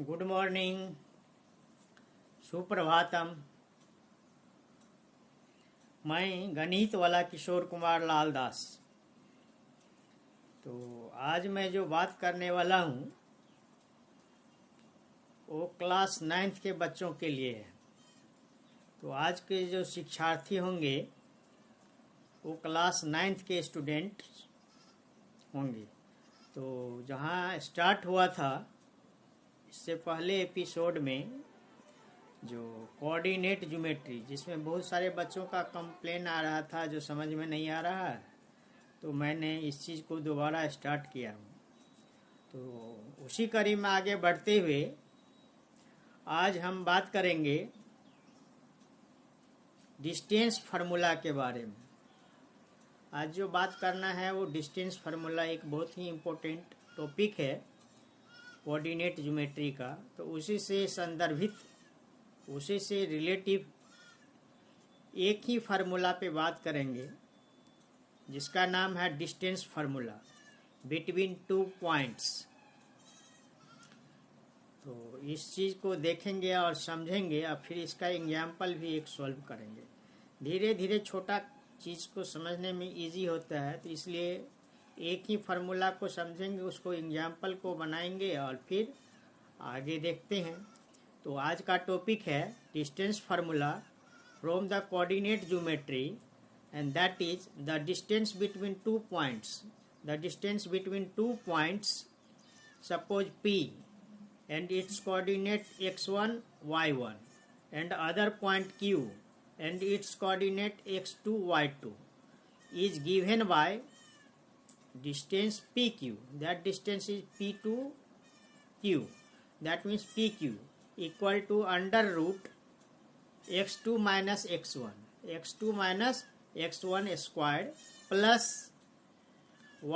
Good morning, Suprabhatam. मैं गणित वाला किशोर कुमार लाल दास। तो आज मैं जो बात करने वाला हूँ वो क्लास 9th के बच्चों के लिए है। तो आज के जो शिक्षार्थी होंगे वो क्लास 9th के स्टूडेंट होंगे। तो जहाँ स्टार्ट हुआ था इससे पहले एपिसोड में जो कोऑर्डिनेट ज्योमेट्री, जिसमें बहुत सारे बच्चों का कंप्लेन आ रहा था जो समझ में नहीं आ रहा है, तो मैंने इस चीज़ को दोबारा स्टार्ट किया हूँ। तो उसी कड़ी में आगे बढ़ते हुए आज हम बात करेंगे डिस्टेंस फार्मूला के बारे में। आज जो बात करना है वो डिस्टेंस फार्मूला एक बहुत ही इम्पोर्टेंट टॉपिक है कोऑर्डिनेट ज्योमेट्री का। तो उसी से संदर्भित, उसी से रिलेटिव एक ही फार्मूला पे बात करेंगे जिसका नाम है distance formula between two points. तो इस चीज़ को देखेंगे और समझेंगे और फिर इसका एग्जाम्पल भी एक सॉल्व करेंगे। धीरे धीरे छोटा चीज़ को समझने में इजी होता है, तो इसलिए एक ही फार्मूला को समझेंगे, उसको एग्जाम्पल को बनाएंगे और फिर आगे देखते हैं। तो आज का टॉपिक है distance formula from the coordinate geometry, and that is the distance between two points. The distance between two points, suppose P and its coordinate x1 y1 and other point Q and its coordinate x2 y2 is given by distance PQ. That distance is P to Q. That means PQ equal to under root x2 minus x1, x2 minus x1 squared plus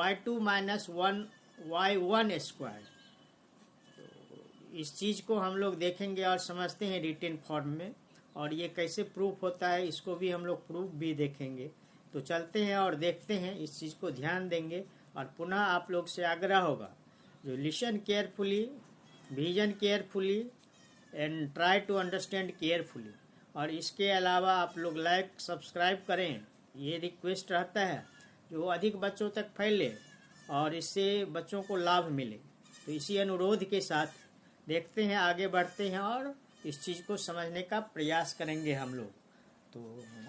y2 minus 1 y1 squared। इस चीज़ को हम लोग देखेंगे और समझते हैं written form में, और ये कैसे प्रूफ होता है इसको भी हम लोग प्रूफ भी देखेंगे। तो चलते हैं और देखते हैं, इस चीज़ को ध्यान देंगे। और पुनः आप लोग से आग्रह होगा जो listen carefully, vision carefully and try to understand carefully. और इसके अलावा आप लोग लाइक सब्सक्राइब करें, ये रिक्वेस्ट रहता है जो अधिक बच्चों तक फैले और इससे बच्चों को लाभ मिले। तो इसी अनुरोध के साथ देखते हैं, आगे बढ़ते हैं और इस चीज़ को समझने का प्रयास करेंगे हम लोग। तो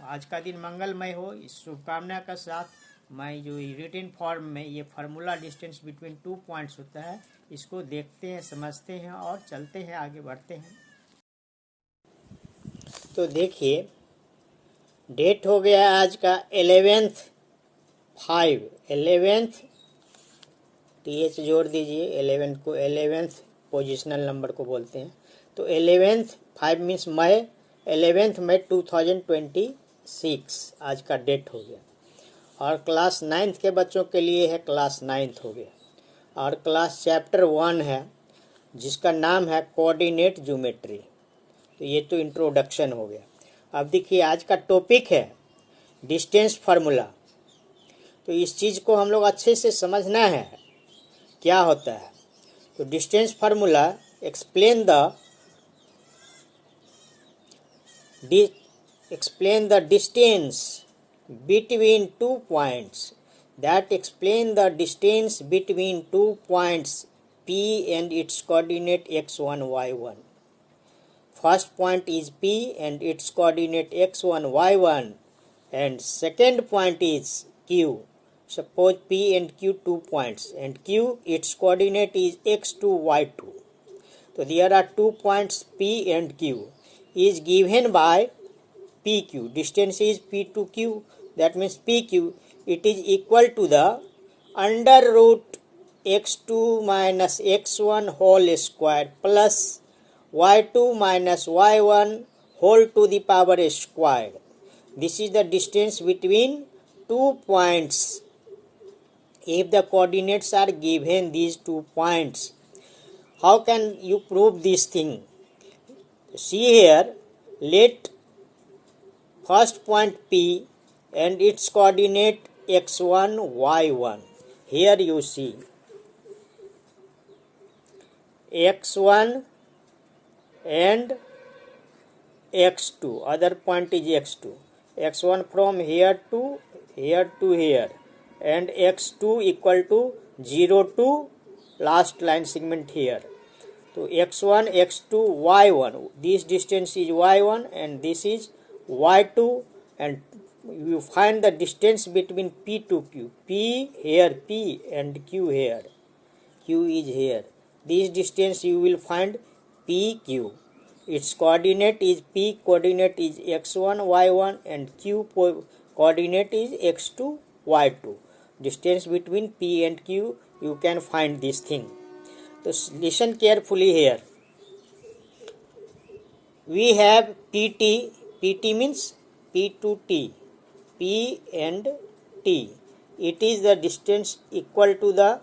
आज का दिन मंगलमय हो, इस शुभकामना का साथ मैं जो रिटन फॉर्म में ये formula distance between two points होता है इसको देखते हैं, समझते हैं और चलते हैं, आगे बढ़ते हैं। तो देखिए, डेट हो गया आज का 11/5 TH जोड़ दीजिए, 11 को 11th पोजिशनल नंबर को बोलते हैं। तो 11/5 मीन्स मई, 11 मई 2026 आज का डेट हो गया। और क्लास 9th के बच्चों के लिए है क्लास 9th हो गया। और क्लास चैप्टर 1 है जिसका नाम है कोऑर्डिनेट ज्योमेट्री। तो ये तो इंट्रोडक्शन हो गया। अब देखिए, आज का टॉपिक है डिस्टेंस फार्मूला। तो इस चीज़ को हम लोग अच्छे से समझना है क्या होता है। तो distance formula explain the distance between two points, that explain the distance between two points P and its coordinate x1 y1. First point is P and its coordinate x1 y1, and second point is Q. Suppose P and Q 2 points, and Q its coordinate is x2 y2. So there are 2 points P and Q is given by PQ. Distance is P to Q. That means PQ, it is equal to the under root x2 minus x1 whole square plus y2 minus y1 whole to the power square. This is the distance between 2 points if the coordinates are given these 2 points. How can you prove this thing? See here, let first point P and its coordinate x1 y1. Here you see x1 and x2, other point is x2, x1 from here to here, and x2 equal to 0 to last line segment here. So x1, x2, y1, this distance is y1 and this is y2, and you find the distance between p to q. P here, p, and q here, q is here. This distance you will find pq. Its coordinate is p coordinate is x1 y1 and q coordinate is x2 y2. Distance between p and q, you can find this thing. So listen carefully here. We have pt. Pt means p to t, p and t. It is the distance equal to the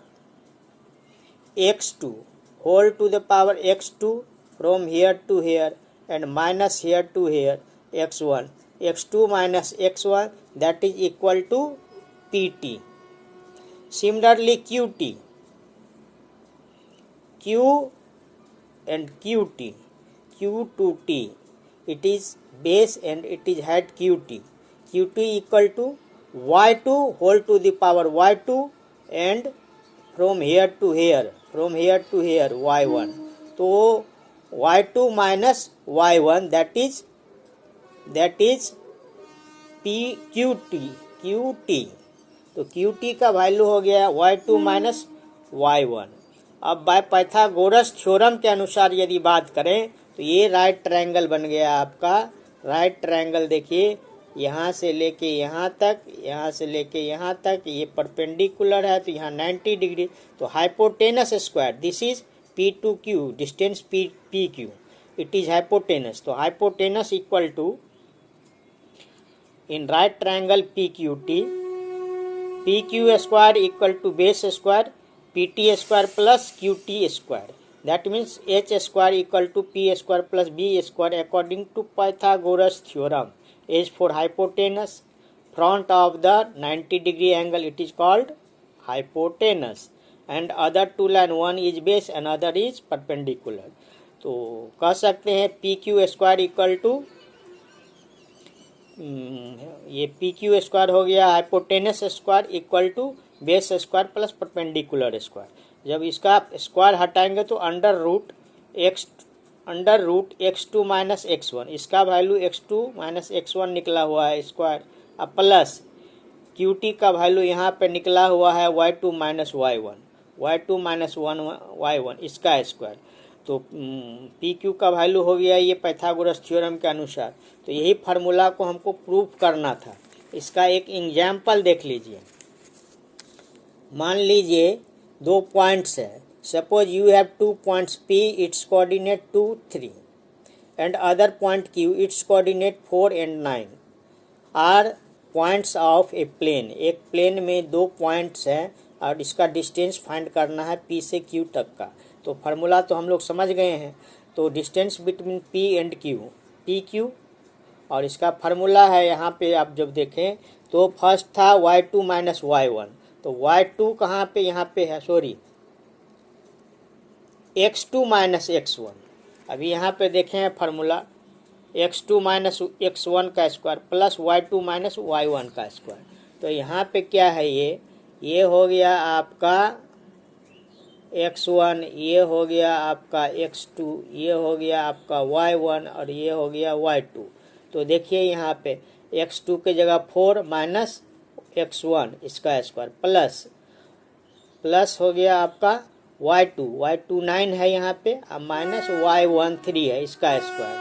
x2 whole to the power x2 from here to here and minus here to here x1. x2 minus x1, that is equal to pt. Similarly qt, q and qt, q to t, it is base and it is height qt. qt equal to y2 whole to the power y2 and from here to here y1. So y2 minus y1, that is p qt. तो qt का value हो गया y2 minus y1. अब by Pythagoras theorem के अनुसार यदि बात करें तो ये राइट ट्रायंगल बन गया आपका. राइट ट्रायंगल देखिए, यहाँ से लेके यहाँ तक, यहाँ से लेके यहाँ तक, ये परपेंडिकुलर है तो यहाँ 90 डिग्री. तो hypotenuse square, this is P to Q, distance P Q, it is hypotenuse. तो hypotenuse equal to in right triangle P Q T, P Q square equal to base square P T square plus Q T square. That means h square equal to p square plus b square according to Pythagoras theorem. As for hypotenuse, front of the 90 degree angle, it is called hypotenuse, and other two line, one is base and other is perpendicular. तो कह सकते हैं P Q square equal to, ये P Q square हो गया hypotenuse square equal to base square plus perpendicular square. जब इसका square हटाएंगे तो under root x2 minus x1, इसका वैल्यू x2 माइनस x1 निकला हुआ है स्क्वायर. अब प्लस qt का वैल्यू यहाँ पे निकला हुआ है y2 माइनस y1, इसका स्क्वायर. तो पी क्यू का वैल्यू हो गया ये पाइथागोरस थ्योरम के अनुसार. तो यही फार्मूला को हमको प्रूफ करना था. इसका एक एग्जाम्पल देख लीजिए. मान लीजिए दो पॉइंट्स है. Suppose you have 2 points P, its coordinate 2, 3 and other point Q, its coordinate 4 and 9 are points of a plane. एक प्लेन में दो पॉइंट्स हैं और इसका डिस्टेंस फाइंड करना है P से Q तक का. तो फार्मूला तो हम लोग समझ गए हैं. तो distance between P and Q, PQ, और इसका फार्मूला है यहाँ पे आप जब देखें तो फर्स्ट था y2 माइनस y1. तो y2 कहाँ पे, यहाँ पे है, सॉरी, x2 माइनस x1. अभी यहाँ पे देखें फार्मूला x2 माइनस x1 का square plus y2 minus y1 का स्क्वायर. तो यहाँ पे क्या है, ये हो गया आपका x1, ये हो गया आपका x2, ये हो गया आपका y1 और ये हो गया y2. तो देखिए यहाँ पे x2 के जगह 4 माइनस x1 इसका स्क्वायर प्लस हो गया आपका y2 9 है यहाँ पे, अब माइनस y1 3 है इसका स्क्वायर.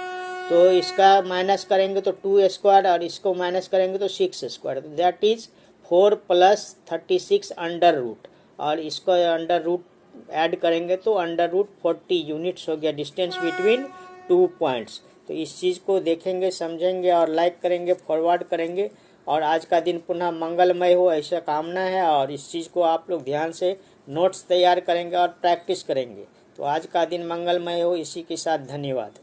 तो इसका माइनस करेंगे तो 2 स्क्वायर और इसको माइनस करेंगे तो 6 square. That is 4 plus 36 under root, और इसको अंडर रूट ऐड करेंगे तो अंडर रूट 40 यूनिट्स हो गया डिस्टेंस बिटवीन 2 पॉइंट्स. तो इस चीज़ को देखेंगे, समझेंगे और लाइक करेंगे, फॉरवर्ड करेंगे. और आज का दिन पुनः मंगलमय हो, ऐसा कामना है. और इस चीज़ को आप लोग ध्यान से नोट्स तैयार करेंगे और प्रैक्टिस करेंगे. तो आज का दिन मंगलमय हो, इसी के साथ धन्यवाद.